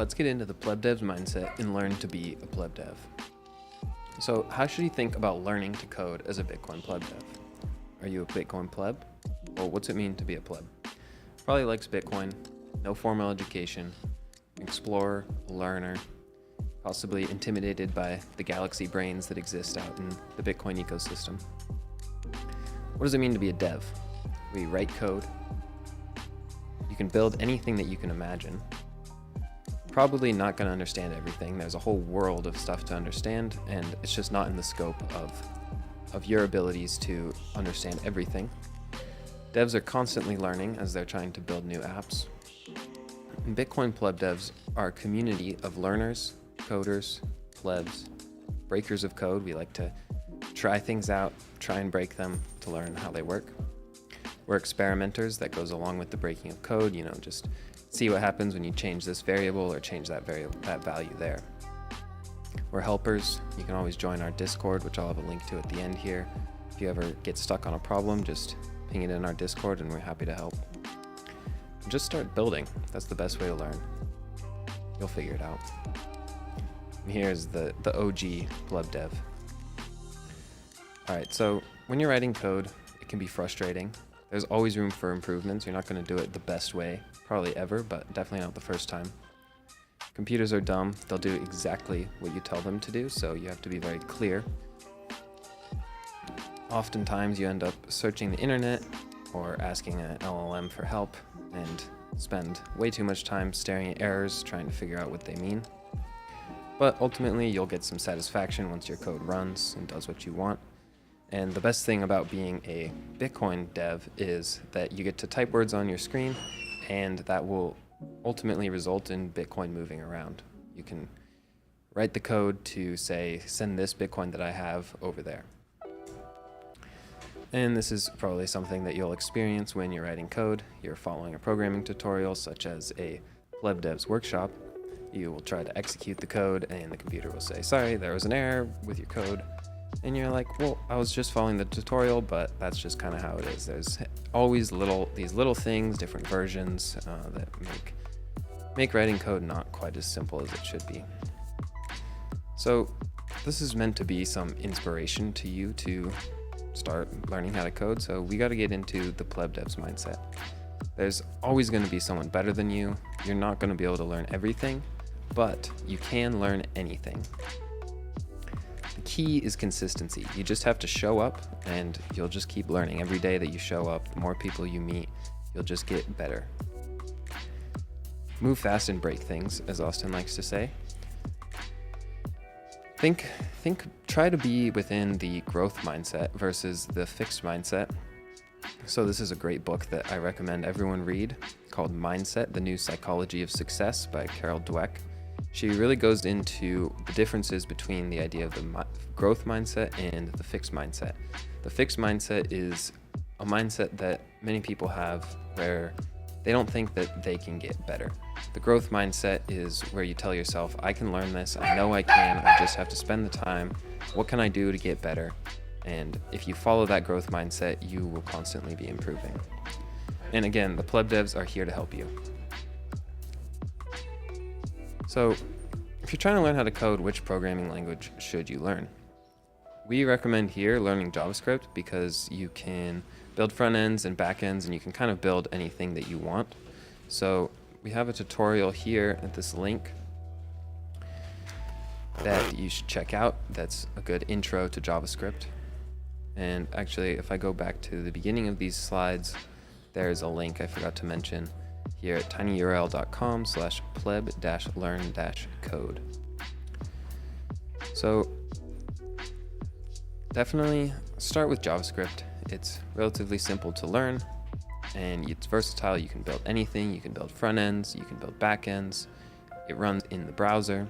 let's get into the PlebDevs mindset and learn to be a PlebDev. So how should you think about learning to code as a Bitcoin PlebDev? Are you a Bitcoin pleb? Well, what's it mean to be a pleb? Probably likes Bitcoin, no formal education, explorer, learner, possibly intimidated by the galaxy brains that exist out in the Bitcoin ecosystem. What does it mean to be a dev? We write code. You can build anything that you can imagine. Probably not going to understand everything. There's a whole world of stuff to understand, and it's just not in the scope of your abilities to understand everything. Devs are constantly learning as they're trying to build new apps. And Bitcoin PlebDevs are a community of learners, coders, plebs, breakers of code. We like to try things out, try and break them to learn how they work. We're experimenters. That goes along with the breaking of code, just see what happens when you change this variable or change that value there. We're helpers. You can always join our Discord, which I'll have a link to at the end here. If you ever get stuck on a problem, just ping it in our Discord and we're happy to help. Just start building. That's the best way to learn. You'll figure it out. And here's the OG PlebDev. All right, so when you're writing code, it can be frustrating. There's always room for improvements. You're not going to do it the best way, probably ever, but definitely not the first time. Computers are dumb. They'll do exactly what you tell them to do, so you have to be very clear. Oftentimes you end up searching the internet or asking an LLM for help and spend way too much time staring at errors, trying to figure out what they mean. But ultimately you'll get some satisfaction once your code runs and does what you want. And the best thing about being a Bitcoin dev is that you get to type words on your screen, and that will ultimately result in Bitcoin moving around. You can write the code to say, send this Bitcoin that I have over there. And this is probably something that you'll experience when you're writing code. You're following a programming tutorial, such as a PlebDevs workshop. You will try to execute the code, and the computer will say, sorry, there was an error with your code. And you're like, well, I was just following the tutorial, but that's just kind of how it is. There's always these little things, different versions that make writing code not quite as simple as it should be. So this is meant to be some inspiration to you to start learning how to code. So we got to get into the PlebDevs mindset. There's always going to be someone better than you. You're not going to be able to learn everything, but you can learn anything. The key is consistency. You just have to show up, and you'll just keep learning. Every day that you show up, the more people you meet, you'll just get better. Move fast and break things, as Austin likes to say. Try to be within the growth mindset versus the fixed mindset. So this is a great book that I recommend everyone read called Mindset, The New Psychology of Success by Carol Dweck. She really goes into the differences between the idea of the growth mindset and the fixed mindset. The fixed mindset is a mindset that many people have where they don't think that they can get better. The growth mindset is where you tell yourself, I can learn this, I know I can, I just have to spend the time. What can I do to get better? And if you follow that growth mindset, you will constantly be improving. And again, the PlebDevs are here to help you. So if you're trying to learn how to code, which programming language should you learn? We recommend here learning JavaScript because you can build front ends and back ends, and you can kind of build anything that you want. So we have a tutorial here at this link that you should check out. That's a good intro to JavaScript. And actually, if I go back to the beginning of these slides, there's a link I forgot to mention here at tinyurl.com/pleb-learn-code. So definitely start with JavaScript. It's relatively simple to learn, and it's versatile. You can build anything. You can build front ends, you can build back ends. It runs in the browser.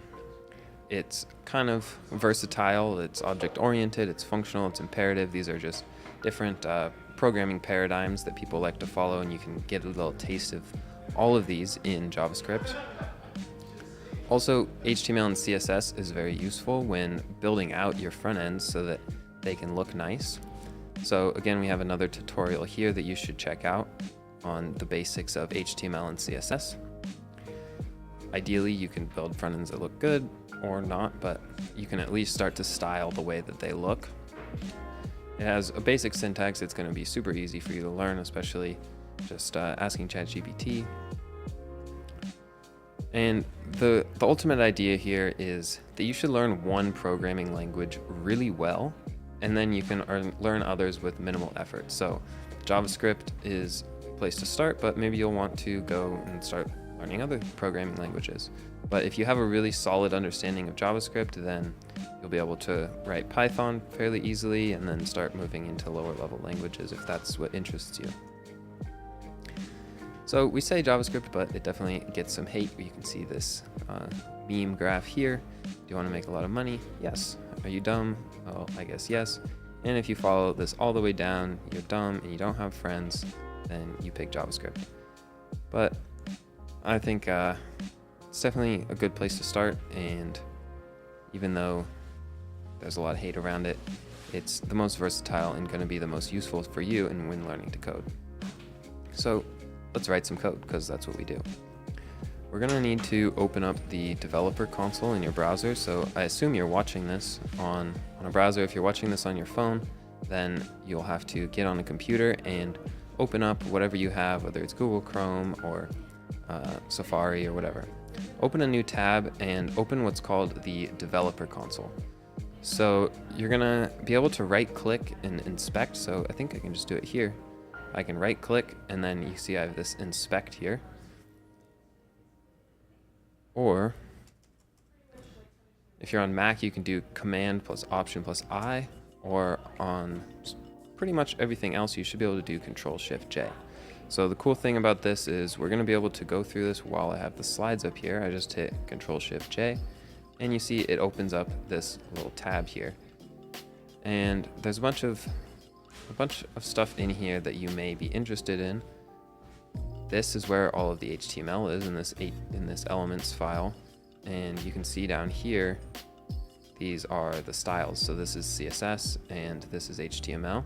It's kind of versatile. It's object-oriented, it's functional, it's imperative. These are just different programming paradigms that people like to follow, and you can get a little taste of all of these in JavaScript. Also, HTML and CSS is very useful when building out your front ends so that they can look nice. So again, we have another tutorial here that you should check out on the basics of HTML and CSS. Ideally, you can build front ends that look good or not, but you can at least start to style the way that they look. It has a basic syntax. It's going to be super easy for you to learn, especially just asking ChatGPT. And the ultimate idea here is that you should learn one programming language really well, and then you can learn others with minimal effort. So JavaScript is a place to start, but maybe you'll want to go and start learning other programming languages. But if you have a really solid understanding of JavaScript, then you'll be able to write Python fairly easily and then start moving into lower level languages if that's what interests you. So we say JavaScript, but it definitely gets some hate. You can see this meme graph here. Do you want to make a lot of money? Yes. Are you dumb? Well, I guess yes. And if you follow this all the way down, you're dumb and you don't have friends, then you pick JavaScript. But I think it's definitely a good place to start, and even though there's a lot of hate around it, it's the most versatile and going to be the most useful for you when learning to code. So let's write some code, because that's what we do. We're going to need to open up the developer console in your browser. So I assume you're watching this on a browser. If you're watching this on your phone, then you'll have to get on a computer and open up whatever you have, whether it's Google Chrome or Safari or whatever. Open a new tab and open what's called the developer console. So you're going to be able to right click and inspect. So I think I can just do it here. I can right click, and then you see I have this inspect here. Or if you're on Mac, you can do Command plus Option plus I, or on pretty much everything else, you should be able to do Control Shift J. So the cool thing about this is we're going to be able to go through this while I have the slides up here. I just hit Control Shift J, and you see it opens up this little tab here. And there's a bunch of stuff in here that you may be interested in. This is where all of the HTML is in this elements file, and you can see down here these are the styles. So this is CSS and this is HTML.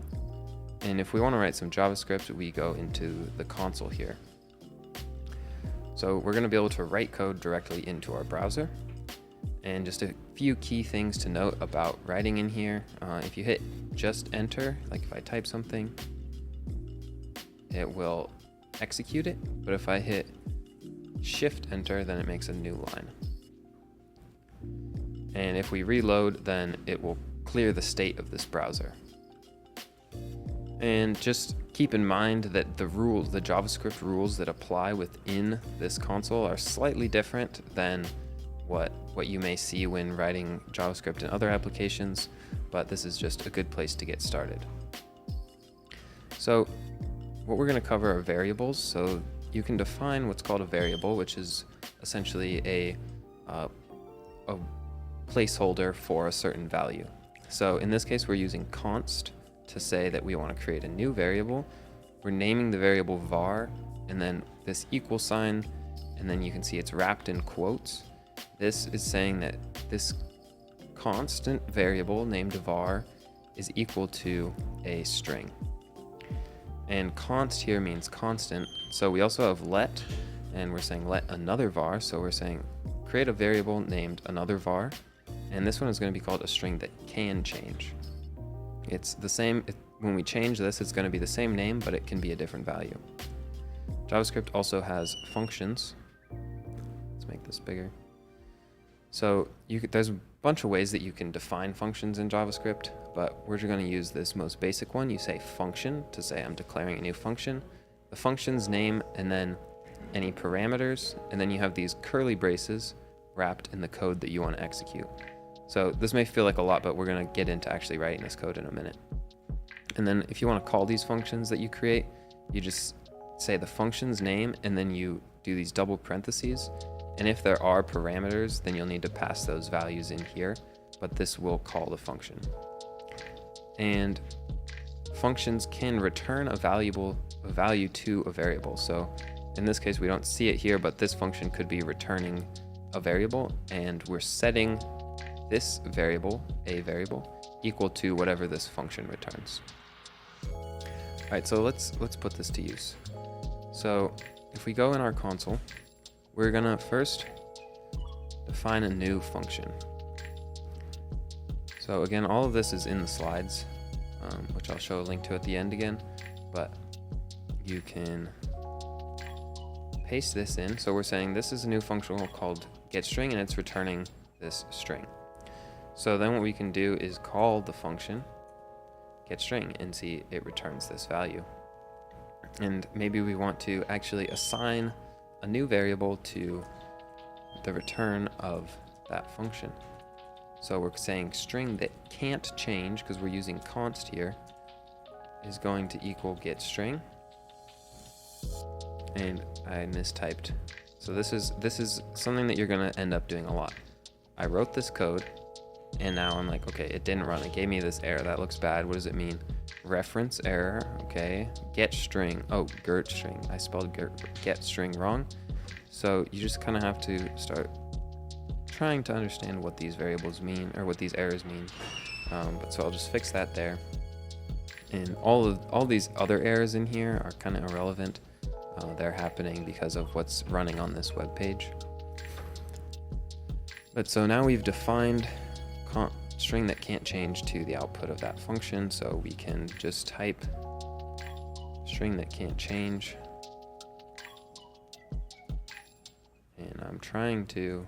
And if we want to write some JavaScript, we go into the console here. So we're going to be able to write code directly into our browser. And just a few key things to note about writing in here. If you hit just enter, like if I type something, it will execute it. But if I hit shift enter, then it makes a new line. And if we reload, then it will clear the state of this browser. And just keep in mind that the JavaScript rules that apply within this console are slightly different than what you may see when writing JavaScript in other applications, but this is just a good place to get started. So what we're going to cover are variables. So you can define what's called a variable, which is essentially a placeholder for a certain value. So in this case, we're using const to say that we want to create a new variable. We're naming the variable var, and then this equal sign, and then you can see it's wrapped in quotes. This is saying that this constant variable named var is equal to a string. And const here means constant. So we also have let, and we're saying let another var. So we're saying create a variable named another var. And this one is going to be called a string that can change. It's the same, when we change this, it's going to be the same name, but it can be a different value. JavaScript also has functions. Let's make this bigger. So there's a bunch of ways that you can define functions in JavaScript, but we're going to use this most basic one. You say function to say I'm declaring a new function. The function's name, and then any parameters, and then you have these curly braces wrapped in the code that you want to execute. So this may feel like a lot, but we're going to get into actually writing this code in a minute. And then if you want to call these functions that you create, you just say the function's name, and then you do these double parentheses. And if there are parameters, then you'll need to pass those values in here, but this will call the function. And functions can return a value to a variable. So in this case, we don't see it here, but this function could be returning a variable, and we're setting this variable, a variable, equal to whatever this function returns. All right, so let's put this to use. So if we go in our console, we're gonna first define a new function. So again, all of this is in the slides, which I'll show a link to at the end again, but you can paste this in. So we're saying this is a new function called getString, and it's returning this string. So then what we can do is call the function getString and see it returns this value. And maybe we want to actually assign a new variable to the return of that function. So we're saying string that can't change, because we're using const here, is going to equal getString. And I mistyped. So this is something that you're gonna end up doing a lot. I wrote this code, and now I'm like, okay, it didn't run. It gave me this error. That looks bad. What does it mean? Reference error. Okay. getString. Oh, getString. I spelled getString wrong. So you just kind of have to start trying to understand what these variables mean, or what these errors mean. But so I'll just fix that there. And all these other errors in here are kind of irrelevant. They're happening because of what's running on this web page. But so now we've defined string that can't change to the output of that function, so we can just type string that can't change. And I'm trying to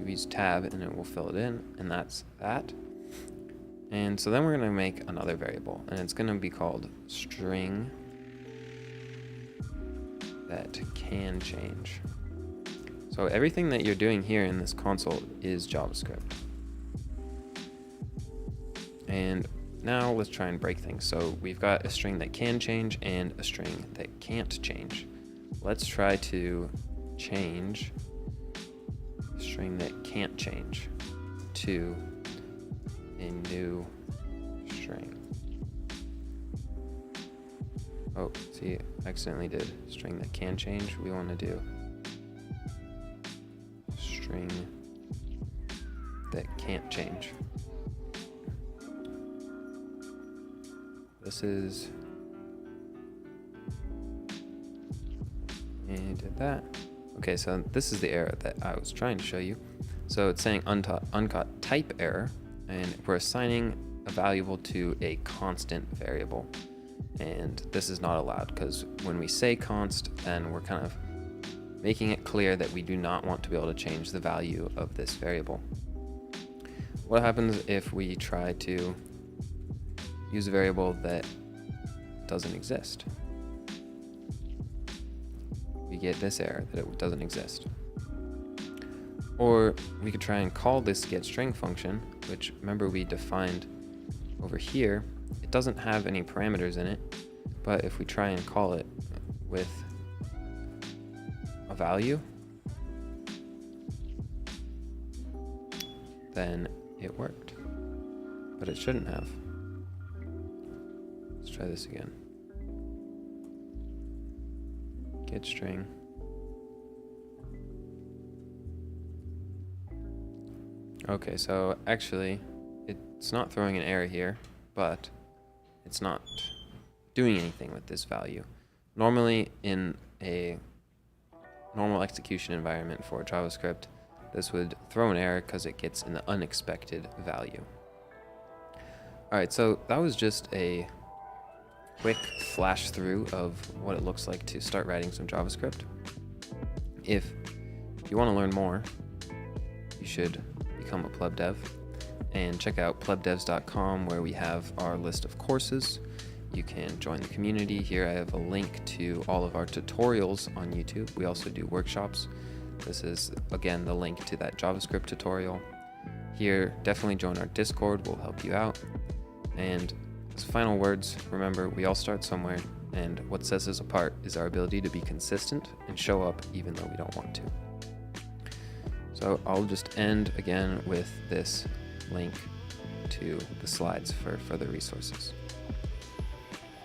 use tab, and it will fill it in, and that's that. And so then we're going to make another variable, and it's going to be called string that can change. So everything that you're doing here in this console is JavaScript. And now let's try and break things. So we've got a string that can change and a string that can't change. Let's try to change a string that can't change to a new string. Oh, see, I accidentally did string that can change. We want to do string that can't change. This is, and did that. Okay, so this is the error that I was trying to show you. So it's saying uncaught type error, and we're assigning a variable to a constant variable. And this is not allowed, because when we say const, then we're kind of making it clear that we do not want to be able to change the value of this variable. What happens if we try to use a variable that doesn't exist? We get this error that it doesn't exist. Or we could try and call this getString function, which remember we defined over here. It doesn't have any parameters in it, but if we try and call it with a value, then it worked, but it shouldn't have. Let's try this again. getString. Okay, so actually it's not throwing an error here, but it's not doing anything with this value. Normally in a normal execution environment for JavaScript, this would throw an error because it gets an unexpected value. Alright, so that was just a quick flash through of what it looks like to start writing some JavaScript. If you want to learn more, you should become a PlebDev and check out PlebDevs.com, where we have our list of courses. You can join the community. Here I have a link to all of our tutorials on YouTube. We also do workshops. This is, again, the link to that JavaScript tutorial. Here, definitely join our Discord. We'll help you out. And as final words, remember, we all start somewhere, and what sets us apart is our ability to be consistent and show up even though we don't want to. So I'll just end again with this link to the slides for further resources.